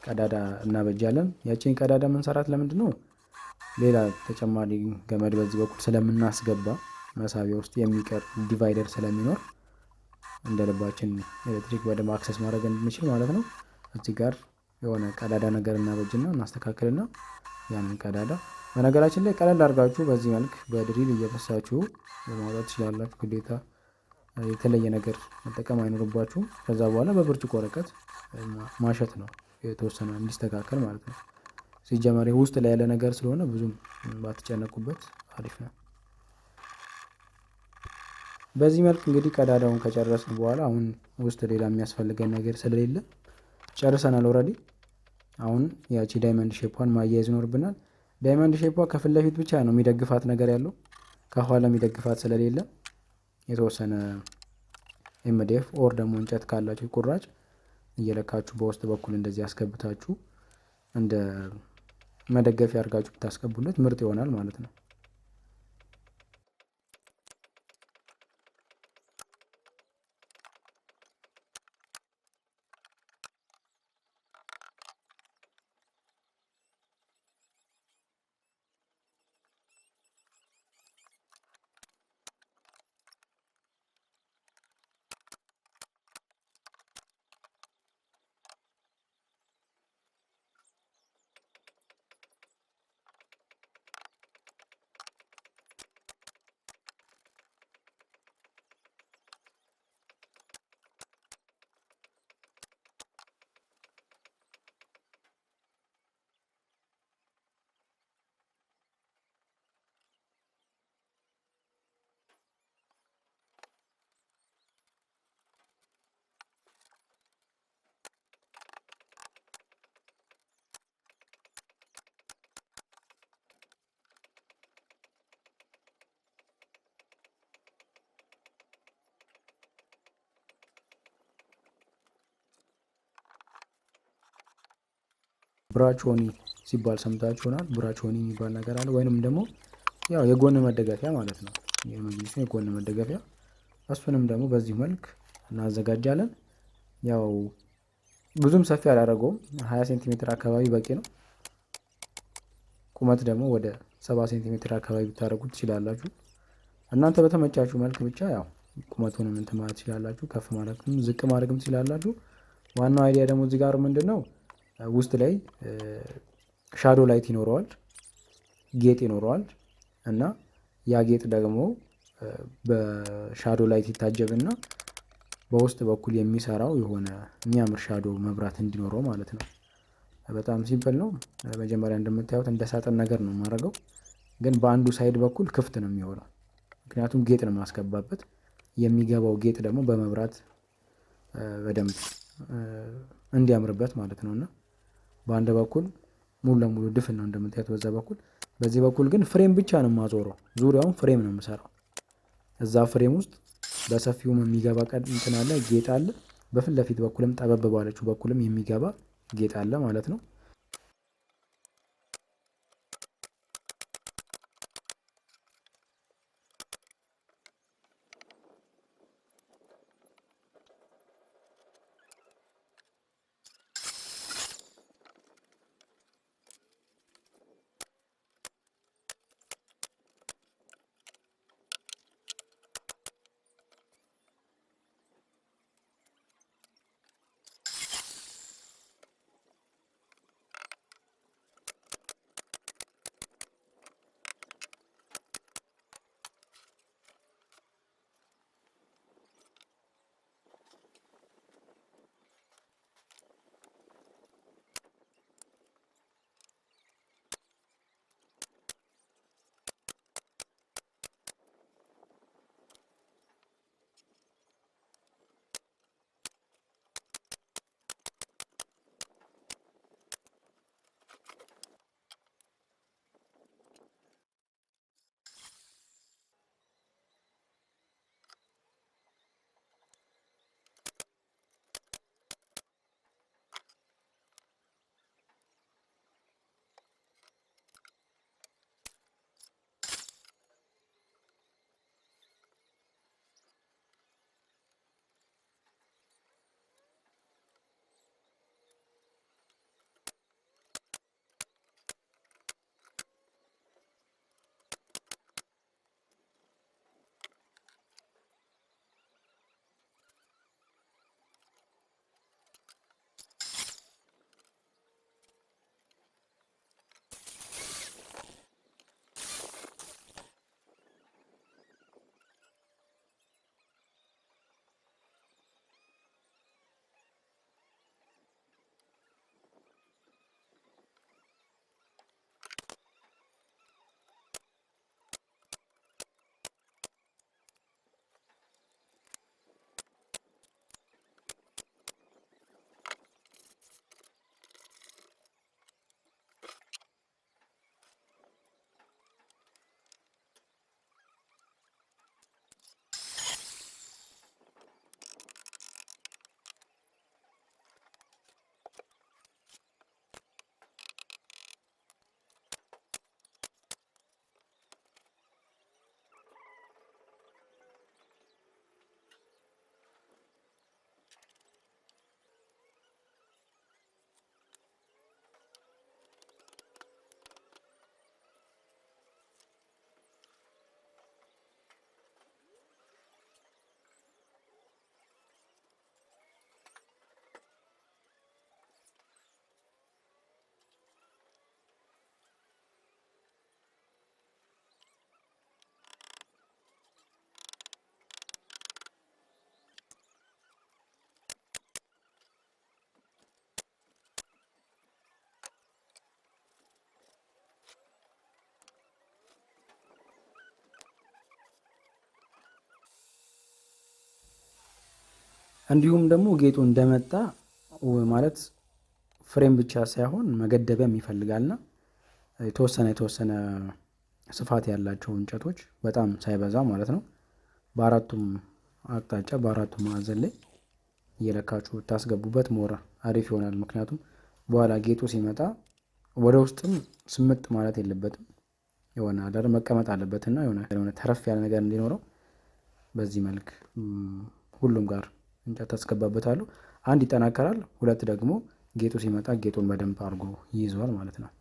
ቀዳዳ እናበጃለን። ያቺን ቀዳዳ መንሰራት ለምንድን ነው? ሌላ ተጨማሪ ገመድ በዚህ በኩል ስለምናስገባ መሳቢያ ውስጥ የሚቀር ዲቫይደር ስለሚኖር እንደ ልባችን ኤሌክትሪክ በደንብ አክሰስ ማድረግ እንድንችል ማለት ነው። እዚህ ጋር የሆነ ቀዳዳ ነገር እናበጅና እናስተካክልና ያንን ቀዳዳ በነገራችን ላይ ቀለል አድርጋችሁ በዚህ መልክ በድሪል እየበሳችሁ ለማውጣት ትችላላችሁ። ግዴታ የተለየ ነገር መጠቀም አይኖርባችሁም። ከዛ በኋላ በብርጭቆ ወረቀት ማሸት ነው የተወሰነ እንዲስተካከል ማለት ነው። ሲጀመር ውስጥ ላይ ያለ ነገር ስለሆነ ብዙም ባትጨነቁበት አሪፍ ነው። በዚህ መልክ እንግዲህ ቀዳዳውን ከጨረስን በኋላ አሁን ውስጥ ሌላ የሚያስፈልገን ነገር ስለሌለ ጨርሰናል ኦልሬዲ። አሁን ያቺ ዳይመንድ ሼፓን ማያያዝ ይኖርብናል። ዳይመንድ ሼፓ ከፊት ለፊት ብቻ ነው የሚደግፋት ነገር ያለው፣ ከኋላ የሚደግፋት ስለሌለ የተወሰነ ኤምዲኤፍ ኦር ደግሞ እንጨት ካላችሁ ቁራጭ እየለካችሁ በውስጥ በኩል እንደዚህ አስገብታችሁ እንደ መደገፊያ አድርጋችሁ ብታስገቡለት ምርጥ ይሆናል ማለት ነው። ብራቾኒ ሲባል ሰምታችሁናል። ብራቾኒ የሚባል ነገር አለ፣ ወይንም ደግሞ ያው የጎን መደገፊያ ማለት ነው። የመጅሊሱ የጎን መደገፊያ፣ እሱንም ደግሞ በዚህ መልክ እናዘጋጃለን። ያው ብዙም ሰፊ አላደረገውም፣ 20 ሴንቲሜትር አካባቢ በቂ ነው። ቁመት ደግሞ ወደ 70 ሴንቲሜትር አካባቢ ብታደርጉት ትችላላችሁ። እናንተ በተመቻችሁ መልክ ብቻ ያው ቁመቱንም እንትን ማለት ትችላላችሁ፣ ከፍ ማድረግም ዝቅ ማድረግም ትችላላችሁ። ዋናው አይዲያ ደግሞ እዚህ ጋር ምንድን ነው ውስጥ ላይ ሻዶ ላይት ይኖረዋል፣ ጌጥ ይኖረዋል እና ያ ጌጥ ደግሞ በሻዶ ላይት ይታጀብና በውስጥ በኩል የሚሰራው የሆነ የሚያምር ሻዶ መብራት እንዲኖረው ማለት ነው። በጣም ሲምፕል ነው። መጀመሪያ እንደምታዩት እንደ ሳጥን ነገር ነው የማደርገው፣ ግን በአንዱ ሳይድ በኩል ክፍት ነው የሚሆነው፣ ምክንያቱም ጌጥ ነው የማስገባበት። የሚገባው ጌጥ ደግሞ በመብራት በደንብ እንዲያምርበት ማለት ነው። እና በአንድ በኩል ሙሉ ለሙሉ ድፍን ነው እንደምታዩት በዛ በኩል። በዚህ በኩል ግን ፍሬም ብቻ ነው የማዞረው፣ ዙሪያውን ፍሬም ነው የምሰራው። እዛ ፍሬም ውስጥ በሰፊውም የሚገባ እንትን አለ፣ ጌጥ አለ። በፊት ለፊት በኩልም ጠበብ ባለችው በኩልም የሚገባ ጌጥ አለ ማለት ነው። እንዲሁም ደግሞ ጌጡ እንደመጣ ማለት ፍሬም ብቻ ሳይሆን መገደቢያም ይፈልጋልና የተወሰነ ስፋት ያላቸው እንጨቶች በጣም ሳይበዛ ማለት ነው በአራቱም አቅጣጫ በአራቱም ማዕዘን ላይ እየለካችሁ ብታስገቡበት ሞር አሪፍ ይሆናል። ምክንያቱም በኋላ ጌጡ ሲመጣ ወደ ውስጥም ስምጥ ማለት የለበትም የሆነ አዳር መቀመጥ አለበትና የሆነ ተረፍ ያለ ነገር እንዲኖረው በዚህ መልክ ሁሉም ጋር እንጨት ታስገባበታለሁ። አንድ ይጠናከራል፣ ሁለት ደግሞ ጌጡ ሲመጣ ጌጡን በደንብ አድርጎ ይይዘዋል ማለት ነው።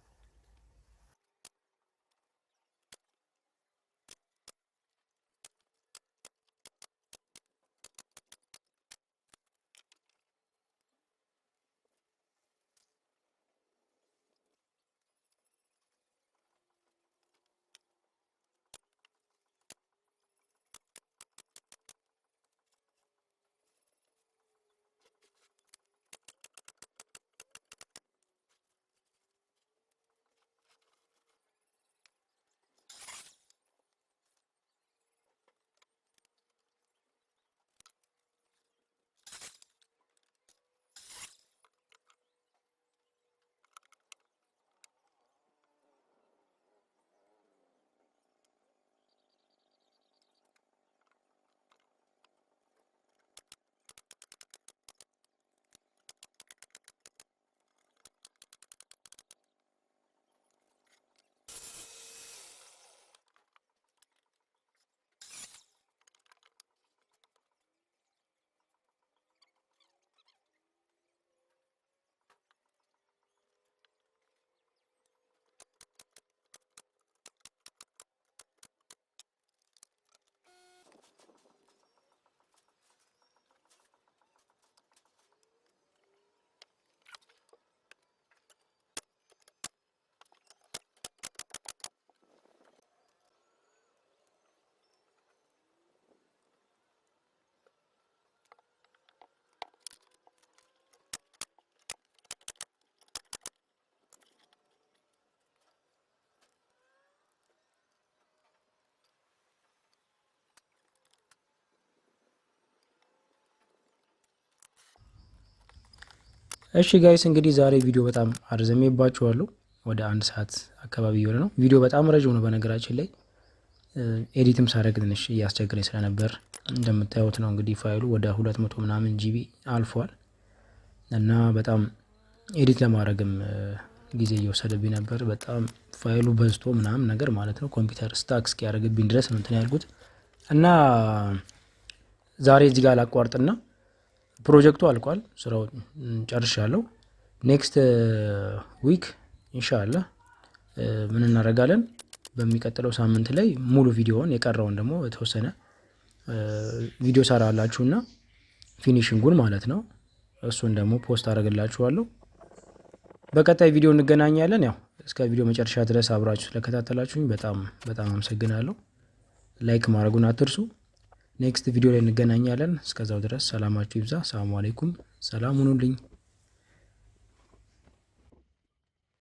እሺ ጋይስ እንግዲህ ዛሬ ቪዲዮ በጣም አርዝሜባችኋለሁ። ወደ 1 ሰዓት አካባቢ የሆነ ነው። ቪዲዮ በጣም ረጅም ነው በነገራችን ላይ ኤዲትም ሳደርግ ትንሽ እያስቸገረኝ ስለነበር እንደምታዩት ነው። እንግዲህ ፋይሉ ወደ 200 ምናምን ጂቢ አልፏል እና በጣም ኤዲት ለማድረግም ጊዜ እየወሰደብኝ ነበር። በጣም ፋይሉ በዝቶ ምናምን ነገር ማለት ነው። ኮምፒውተር ስታክ እስኪያደርግብኝ ድረስ ነው እንትን ያልኩት እና ዛሬ እዚህ ጋር ላቋርጥና ፕሮጀክቱ አልቋል፣ ስራው ጨርሻለሁ። ኔክስት ዊክ ኢንሻአላህ ምን እናደርጋለን? በሚቀጥለው ሳምንት ላይ ሙሉ ቪዲዮውን የቀረውን ደግሞ የተወሰነ ቪዲዮ ሰራላችሁና ፊኒሺንጉን ማለት ነው እሱን ደግሞ ፖስት አደርግላችኋለሁ። በቀጣይ ቪዲዮ እንገናኛለን። ያው እስከ ቪዲዮ መጨረሻ ድረስ አብራችሁ ስለከታተላችሁኝ በጣም አመሰግናለሁ። ላይክ ማድረጉን አትርሱ። ኔክስት ቪዲዮ ላይ እንገናኛለን። እስከዛው ድረስ ሰላማችሁ ይብዛ። ሰላም አለይኩም። ሰላም ሁኑልኝ።